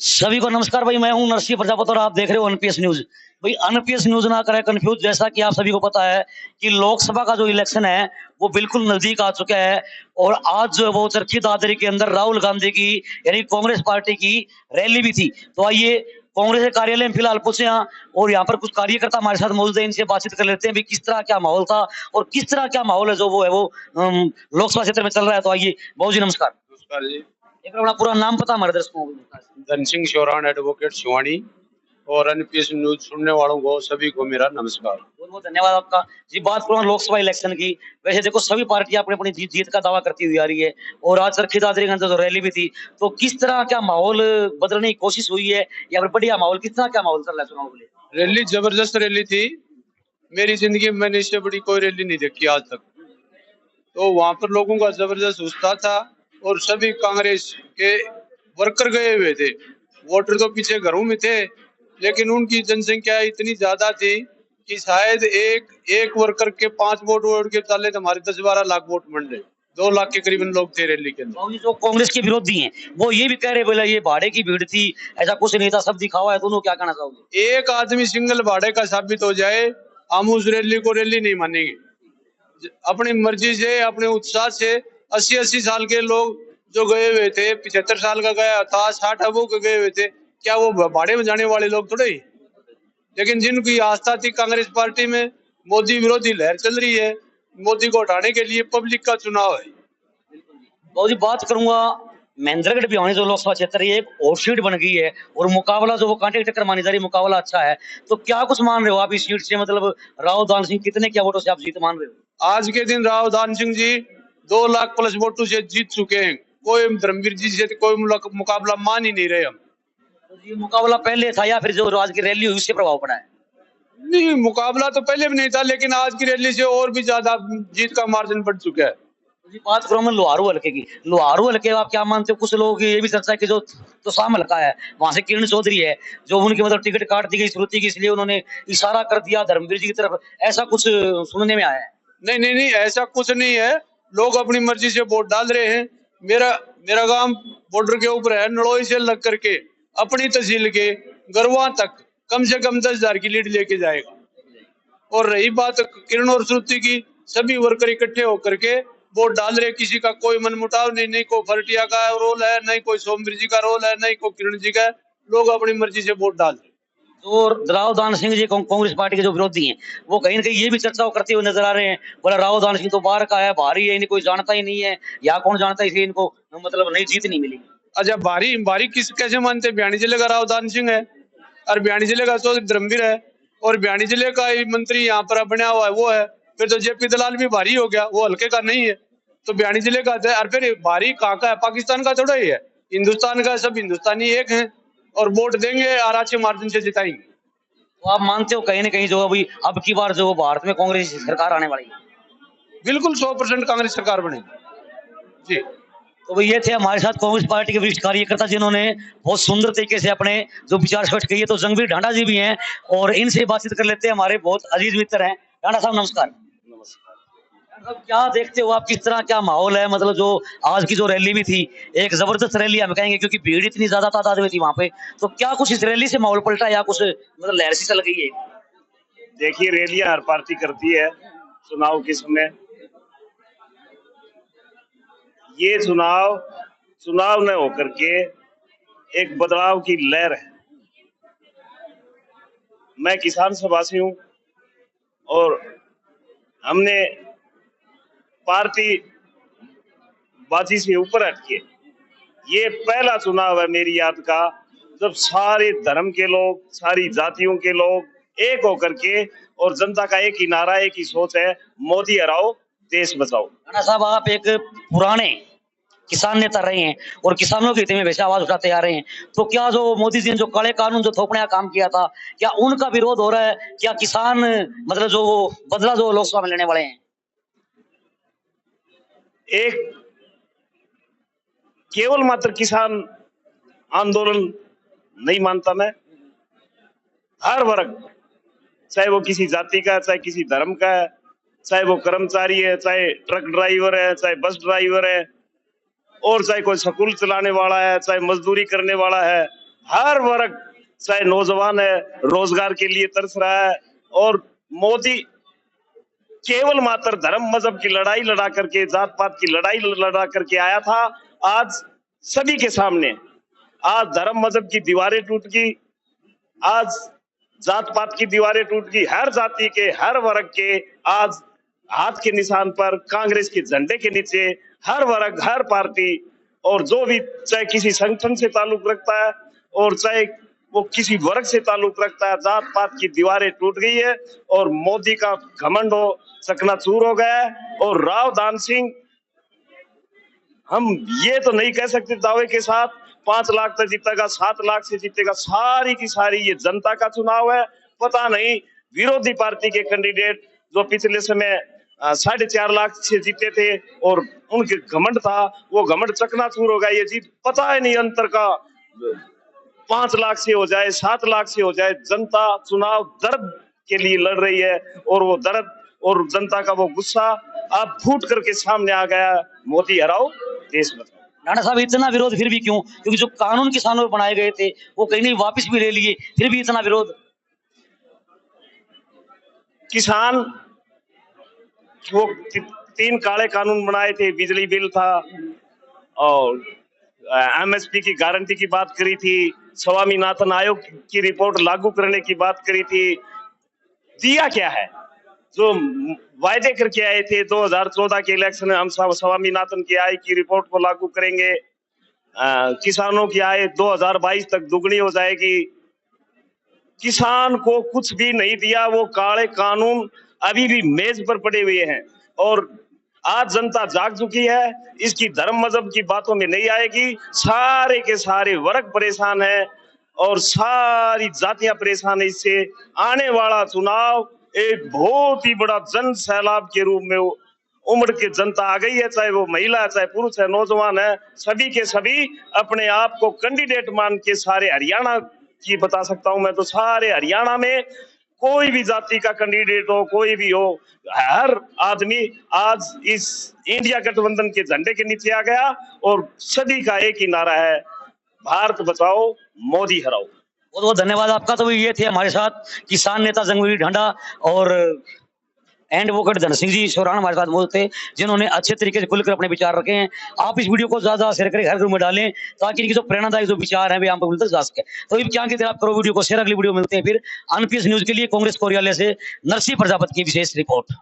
सभी को नमस्कार भाई। मैं हूं नरसिंह प्रजापति और आप देख रहे हो अनपीएस न्यूज। भाई अनपीएस न्यूज ना करे कंफ्यूज। जैसा कि आप सभी को पता है कि लोकसभा का जो इलेक्शन है वो बिल्कुल नजदीक आ चुका है और आज जो है वो चरखी दादरी के अंदर राहुल गांधी की यानी कांग्रेस पार्टी की रैली भी थी। तो आइए कांग्रेस के कार्यालय में फिलहाल पूछे यहाँ और यहाँ पर कुछ कार्यकर्ता हमारे साथ मौजूद है, इनसे बातचीत कर लेते हैं भी किस तरह क्या माहौल था और किस तरह क्या माहौल है जो वो है वो लोकसभा क्षेत्र में चल रहा है। तो आइए बाबू जी नमस्कार। नमस्कार जी। एक बार अपना पूरा नाम पता हमारे दर्शकों को। धन सिंह शोरान एडवोकेट शिवानी और एनपीएस न्यूज सुनने वालों को सभी को मेरा नमस्कार। बहुत बहुत धन्यवाद आपका जी। बात करूँ लोकसभा इलेक्शन की, वैसे देखो सभी पार्टियां अपनी अपनी जीत का दावा करती हुई आ रही है और आज चरखी दादरी के अंदर जो रैली भी थी, तो किस तरह क्या माहौल बदलने की कोशिश हुई है या फिर बढ़िया माहौल, किस तरह क्या माहौल चल रहा है चुनाव के लिए? रैली जबरदस्त रैली थी। मेरी जिंदगी में मैंने इससे बड़ी कोई रैली नहीं देखी आज तक। तो वहां पर लोगों का जबरदस्त उत्साह था और सभी कांग्रेस के वर्कर गए हुए थे। वोटर तो पीछे घरों में थे, लेकिन उनकी जनसंख्या इतनी ज्यादा थी कि शायद एक वर्कर के 5 वोट के डाले तो हमारे 10-12 लाख वोट बन रहे। 2 लाख के करीबन लोग थे रैली के अंदर। जो कांग्रेस के विरोधी हैं वो ये भी कह रहे बोला ये भाड़े की भीड़ थी, ऐसा कुछ नहीं था, सब दिखावा है। दोनों क्या कहना चाहोगे? एक आदमी सिंगल भाड़े का साबित हो जाए, हम उस रैली को रैली नहीं मानेंगे। अपनी मर्जी से अपने उत्साह से 80-80 साल के लोग जो गए हुए थे, 75 साल का गया था, 60 अबू के गए हुए थे, क्या वो भाड़े में जाने वाले लोग थोड़े ही। लेकिन जिनकी आस्था थी कांग्रेस पार्टी में, मोदी विरोधी लहर चल रही है, मोदी को हटाने के लिए पब्लिक का चुनाव है। बहुत ही बात करूंगा महेंद्रगढ़ भिवानी जो लोकसभा क्षेत्र है एक और सीट बन गई है और मुकाबला जो वो कांटे की टक्कर मानी जा रही है, मुकाबला अच्छा है। तो क्या कुछ मान रहे हो आप इस सीट से, मतलब राहुल दान सिंह कितने क्या वोटों से आप जीत मान रहे हो? आज के दिन राहुल दान सिंह जी 2 लाख प्लस वोटों से जीत चुके हैं। कोई धर्मवीर जी से कोई मुकाबला मान ही नहीं रहे हम। तो ये मुकाबला पहले था या फिर जो आज की रैली हुई उससे प्रभाव पड़ा है? नहीं, मुकाबला तो पहले भी नहीं था, लेकिन आज की रैली से और भी ज्यादा जीत का मार्जिन बढ़ चुका है। जी बात करूं मैं लोहारू हल्के की। लोहारू हल्के आप क्या मानते हो? कुछ लोगों की ये भी चर्चा है कि जो तो शाम हल्का है वहां से किरण चौधरी है जो उनकी मतलब टिकट काट दी गई श्रुति की, इसलिए उन्होंने इशारा कर दिया धर्मवीर जी की तरफ, ऐसा कुछ सुनने में आया है। नहीं नहीं नहीं, ऐसा कुछ नहीं है। लोग अपनी मर्जी से वोट डाल रहे हैं। मेरा मेरा गांव बॉर्डर के ऊपर है। नड़ोई से लग करके अपनी तहसील के गरवा तक कम से कम 10,000 की लीड लेके जाएगा। और रही बात किरण और श्रुति की, सभी वर्कर इकट्ठे होकर के वोट डाल रहे। किसी का कोई मनमुटाव नहीं, नहीं कोई फरटिया का रोल है, नहीं कोई सोमवीर जी का रोल है, नहीं कोई किरण जी का है। लोग अपनी मर्जी से वोट डाल रहे। तो राहुल दान सिंह जी कांग्रेस पार्टी के जो विरोधी हैं वो कहीं ना कहीं ये भी चर्चा करते हुए नजर आ रहे हैं, बोला राहुल दान सिंह तो बाहर का है, बाहर ही है, इन्हें कोई जानता ही नहीं है, या कौन जानता है, इसलिए इनको मतलब नई जीत नहीं मिली। अच्छा, बारी बारी किस कैसे मानते? बयानी जिले का राहुल दान सिंह है और बयानी जिले का चौधरी धर्मवीर है और बयानी जिले का मंत्री यहाँ पर बना हुआ है वो है। फिर तो जेपी दलाल भी भारी हो गया, वो हल्के का नहीं है। तो बयानी जिले का है। और फिर भारी कहाँ का है? पाकिस्तान का थोड़ा ही है, हिंदुस्तान का। सब हिंदुस्तानी एक हैं और वोट देंगे और अच्छे मार्जिन से जिताएंगे। तो आप मानते हो कहीं ना कहीं जो अभी अब की बार जो भारत में कांग्रेस सरकार आने वाली है? बिल्कुल 100% कांग्रेस सरकार बनेगी जी। तो भाई ये थे हमारे साथ कांग्रेस पार्टी के वरिष्ठ कार्यकर्ता जिन्होंने बहुत सुंदर तरीके से अपने जो विचार स्पष्ट किए। तो जंगवीर ढांडा जी भी हैं और इनसे बातचीत कर लेते हैं, हमारे बहुत अजीज मित्र हैं। ढांडा साहब नमस्कार। नमस्कार। क्या देखते हो आप, किस तरह क्या माहौल है, मतलब जो आज की जो रैली भी थी एक जबरदस्त रैली हम कहेंगे क्योंकि भीड़ इतनी ज्यादा तादाद में थी वहां पे, तो क्या कुछ इस रैली से माहौल पलटा या कुछ मतलब लहर सी चल गई है? देखिए, रैलियां हर पार्टी करती है चुनाव के समय। ये चुनाव न होकर के एक बदलाव की लहर है। मैं किसान सभासी हूं और हमने पार्टी बाजी से ऊपर हटके ये पहला चुनाव है मेरी याद का जब सारे धर्म के लोग, सारी जातियों के लोग एक होकर के, और जनता का एक ही नारा, एक ही सोच है, मोदी हराओ देश बचाओ। साहब आप एक पुराने किसान नेता रहे हैं और किसानों के हित में वैसे आवाज उठाते आ रहे हैं, तो क्या जो मोदी जी ने जो काले कानून जो थोपने का काम किया था, क्या उनका विरोध हो रहा है? क्या किसान मतलब जो बदला जो लोकसभा में लेने वाले हैं? एक केवल मात्र किसान आंदोलन नहीं मानता मैं। हर वर्ग, चाहे वो किसी जाति का, चाहे किसी धर्म का है, चाहे वो कर्मचारी है, चाहे ट्रक ड्राइवर है, चाहे बस ड्राइवर है, और चाहे कोई स्कूल चलाने वाला है, चाहे मजदूरी करने वाला है, हर वर्ग, चाहे नौजवान है, रोजगार के लिए तरस रहा है। और मोदी केवल मात्र धर्म मजहब की लड़ाई लड़ा करके, जात पात की लड़ाई लड़ा करके आया था। आज सभी के सामने आज धर्म मजहब की दीवारें टूट गई, आज जात पात की दीवारें टूट गई। हर जाति के, हर वर्ग के आज हाथ के निशान पर, कांग्रेस के झंडे के नीचे हर वर्ग, हर पार्टी, और जो भी चाहे किसी संगठन से ताल्लुक रखता है और चाहे वो किसी वर्ग से ताल्लुक रखता है, जात पात की दीवारें टूट गई है और मोदी का घमंड हो चकनाचूर हो गया है। और राव दान सिंह, हम ये तो नहीं कह सकते दावे के साथ 5 लाख तक जीतेगा, 7 लाख से जीतेगा। सारी की सारी ये जनता का चुनाव है। पता नहीं विरोधी पार्टी के कैंडिडेट जो पिछले समय 4.5 लाख से जीते थे और उनके घमंड था, वो घमंड चकनाचूर हो गया। ये जीत पता है नहीं अंतर का, 5 लाख से हो जाए, 7 लाख से हो जाए, जनता चुनाव दर्द के लिए लड़ रही है। और वो दर्द और जनता का वो गुस्सा अब फूट करके सामने आ गया। मोदी हराओ, देश बचाओ। राणा साहब, इतना विरोध फिर भी क्यों? क्योंकि जो कानून किसानों पे बनाए गए थे वो कहीं नहीं वापस भी ले लिए, फिर भी इतना विरोध? किसान वो 3 काले कानून बनाए थे, बिजली बिल था और एमएसपी की गारंटी की बात करी थी, स्वामीनाथन आयोग की रिपोर्ट लागू करने की बात करी थी। दिया क्या है? जो वायदे करके आए थे 2014 के इलेक्शन में, हम स्वामीनाथन की आय की रिपोर्ट को लागू करेंगे, किसानों की आय 2022 तक दुगनी हो जाएगी। किसान को कुछ भी नहीं दिया। वो काले कानून अभी भी मेज पर पड़े हुए हैं और आज जनता जाग चुकी है। इसकी धर्म मजहब की बातों में नहीं आएगी। सारे के सारे वर्ग परेशान है और सारी जातियां परेशान है। इससे आने वाला चुनाव एक बहुत ही बड़ा जन सैलाब के रूप में उमड़ के जनता आ गई है। चाहे वो महिला है, चाहे पुरुष है, नौजवान है, सभी के सभी अपने आप को कैंडिडेट मान के, सारे हरियाणा की बता सकता हूं मैं तो, सारे हरियाणा में कोई भी जाति का कैंडिडेट हो, कोई भी हो, हर आदमी आज इस इंडिया गठबंधन के झंडे के नीचे आ गया और सभी का एक ही नारा है, भारत बचाओ, मोदी हराओ। बहुत बहुत धन्यवाद आपका। तो ये थे हमारे साथ किसान नेता जंगवीर ढांडा और एडवोकेट धन सिंह जी सोरान हमारे साथ मौजूद थे, जिन्होंने अच्छे तरीके से खुलकर अपने विचार रखे हैं। आप इस वीडियो को ज्यादा शेयर करें, हर ग्रुप में डालें, ताकि इनकी जो प्रेरणादायक जो विचार हैं वे हम तक जा सके। तो क्या कहते हैं, आप करो वीडियो को शेयर। अगली वीडियो मिलते हैं फिर। अनपीएस न्यूज के लिए कांग्रेस कार्यालय से नरसिंह प्रजापति की विशेष रिपोर्ट।